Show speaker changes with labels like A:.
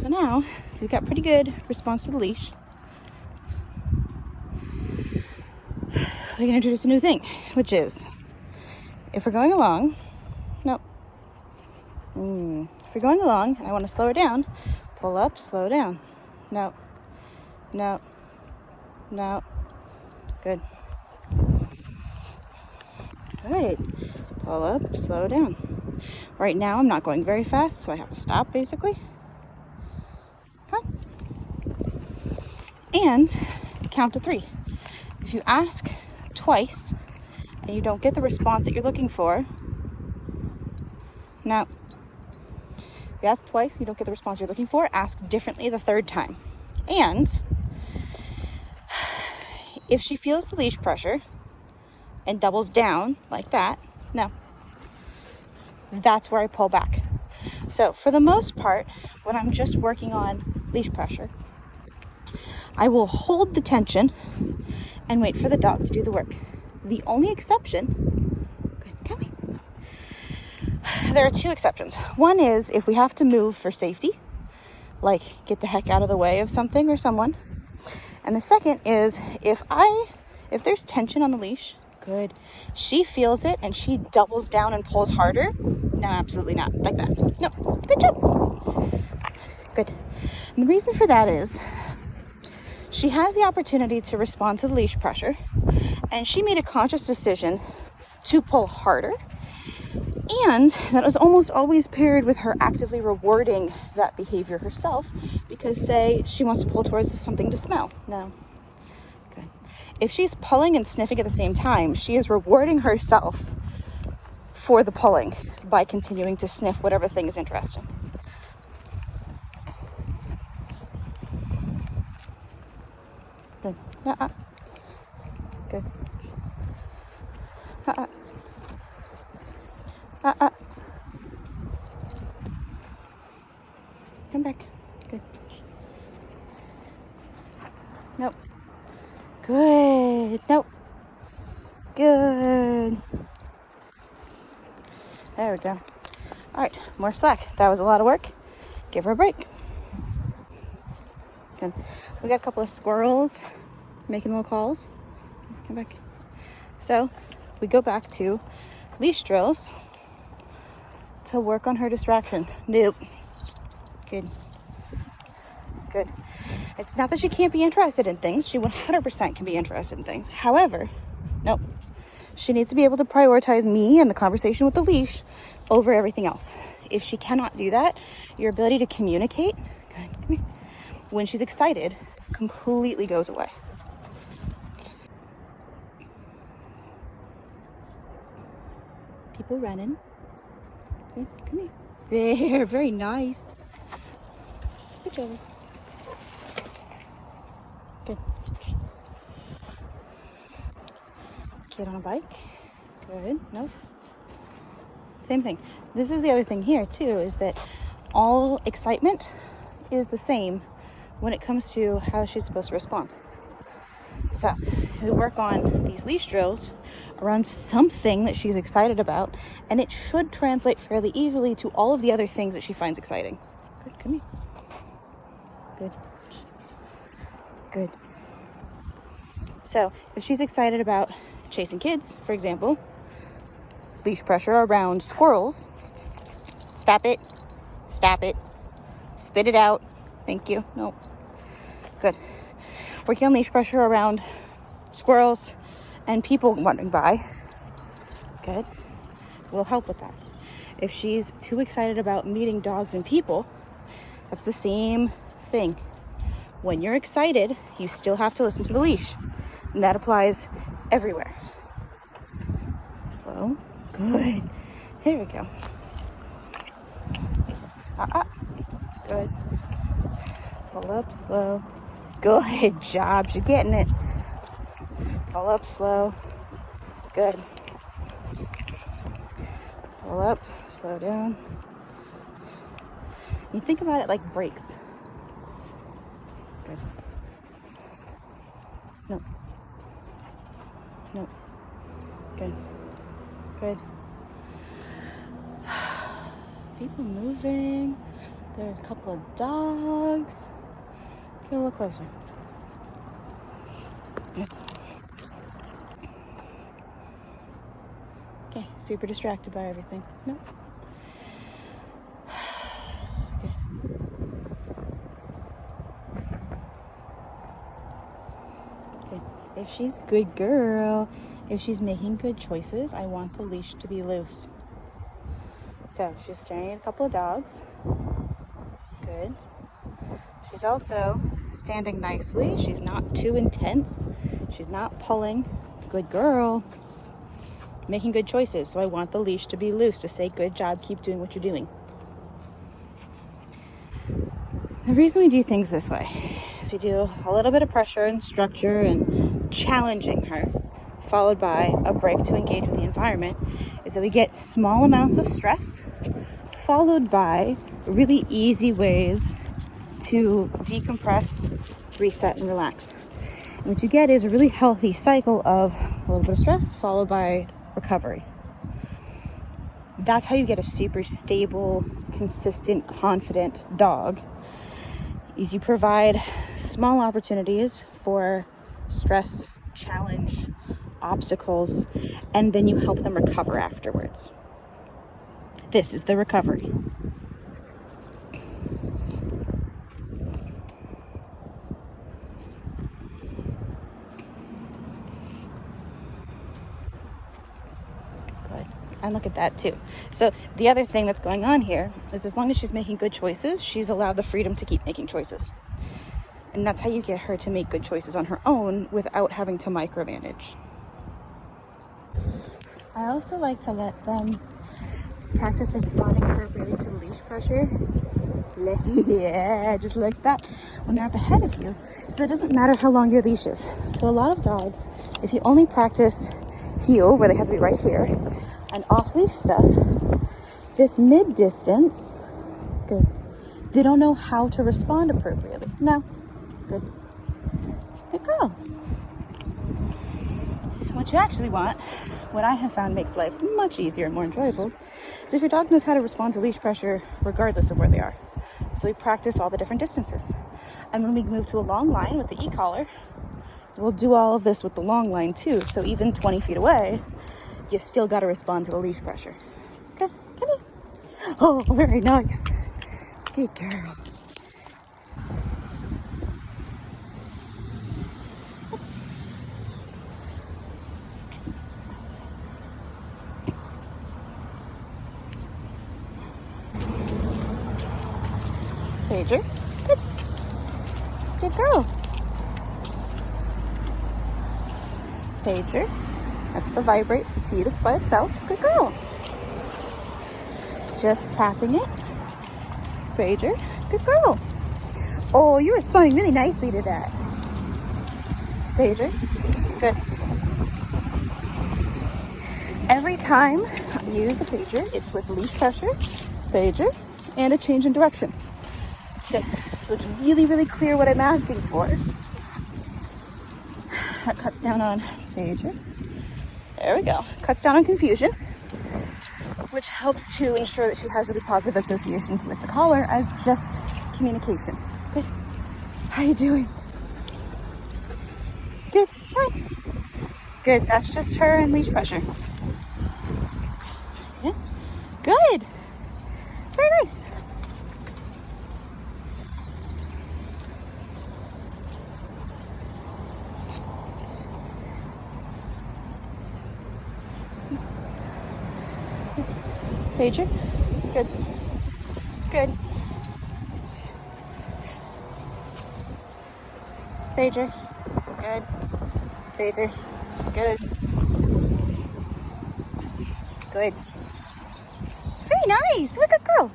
A: So now we've got pretty good response to the leash. We can introduce a new thing, which is if we're going along, nope. If we're going along and I want to slow her down, pull up, slow down. No, no, no. Good. Good. Pull up, slow down. Right now I'm not going very fast, so I have to stop basically. Okay. And count to 3. If you ask twice and you don't get the response that you're looking for, no. If you ask twice and you don't get the response you're looking for, ask differently the 3rd time. And if she feels the leash pressure and doubles down like that, no. That's where I pull back. So for the most part, when I'm just working on leash pressure, I will hold the tension and wait for the dog to do the work. The only exception, good, come here. There are 2 exceptions. One is if we have to move for safety, like get the heck out of the way of something or someone. And the second is if there's tension on the leash, good, she feels it and she doubles down and pulls harder, no, absolutely not, like that. No, good job. Good. And the reason for that is she has the opportunity to respond to the leash pressure, and she made a conscious decision to pull harder, and that was almost always paired with her actively rewarding that behavior herself, because say she wants to pull towards something to smell. No. Good. If she's pulling and sniffing at the same time, she is rewarding herself for the pulling by continuing to sniff whatever thing is interesting. Good. Good. Come back. Good. Nope. Good. Nope. Good. There we go. All right, more slack. That was a lot of work. Give her a break. Good. We got a couple of squirrels making little calls. Come back. So we go back to leash drills to work on her distraction. Nope. Good. Good. It's not that she can't be interested in things. She 100% can be interested in things. However, nope. She needs to be able to prioritize me and the conversation with the leash over everything else. If she cannot do that, your ability to communicate, good, come here, when she's excited, completely goes away. People running. Okay, come here. There, very nice. Switch over. Good. Kid on a bike. Good. Nope. Same thing. This is the other thing here too, is that all excitement is the same when it comes to how she's supposed to respond. So we work on these leash drills around something that she's excited about, and it should translate fairly easily to all of the other things that she finds exciting. Good, come here. Good. Good. So if she's excited about chasing kids, for example, leash pressure around squirrels, stop it, stop it, spit it out, thank you, nope, good. Working on leash pressure around squirrels and people wandering by, good, will help with that. If she's too excited about meeting dogs and people, that's the same thing. When you're excited, you still have to listen to the leash, and that applies everywhere. Slow, good, there we go. Good, pull up slow, good job, she's getting it. Pull up slow, good. Pull up, slow down. You think about it like brakes. Good. No. No. Good. Good. People moving. There are a couple of dogs. Get a little closer. Okay, super distracted by everything. No. Good. Good. If she's a good girl, if she's making good choices, I want the leash to be loose. So she's staring at a couple of dogs. Good. She's also standing nicely. She's not too intense. She's not pulling. Good girl. Making good choices. So I want the leash to be loose to say, good job, keep doing what you're doing. The reason we do things this way is we do a little bit of pressure and structure and challenging her, followed by a break to engage with the environment, is that we get small amounts of stress, followed by really easy ways to decompress, reset, and relax. And what you get is a really healthy cycle of a little bit of stress followed by recovery. That's how you get a super stable, consistent, confident dog, is you provide small opportunities for stress, challenge, obstacles, and then you help them recover afterwards. This is the recovery. Good. And look at that too. So the other thing that's going on here is, as long as she's making good choices, she's allowed the freedom to keep making choices. And that's how you get her to make good choices on her own without having to micromanage. I also like to let them practice responding appropriately to leash pressure. Yeah, just like that, when they're up ahead of you. So that it doesn't matter how long your leash is. So a lot of dogs, if you only practice heel, where they have to be right here, and off-leash stuff, this mid-distance, good, they don't know how to respond appropriately. No, good. Good girl. What you actually want, what I have found makes life much easier and more enjoyable, is if your dog knows how to respond to leash pressure regardless of where they are. So we practice all the different distances. And when we move to a long line with the e-collar, we'll do all of this with the long line too. So even 20 feet away, you still got to respond to the leash pressure. Okay, come here. Oh, very nice. Good girl. Pager, good. Good girl. Pager, that's the vibrate, it's the T that's by itself. Good girl. Just tapping it. Pager, good girl. Oh, you're responding really nicely to that. Pager, good. Every time I use the pager, it's with leash pressure, pager, and a change in direction. Good. So it's really, really clear what I'm asking for. That cuts down on pager. There we go. Cuts down on confusion, which helps to ensure that she has really positive associations with the collar as just communication. Good. How are you doing? Good. Hi. Good. That's just her and leash pressure. Yeah. Good. Very nice. Pager, good, good. Pager, good. Pager, good. Good. Very nice, what a good girl.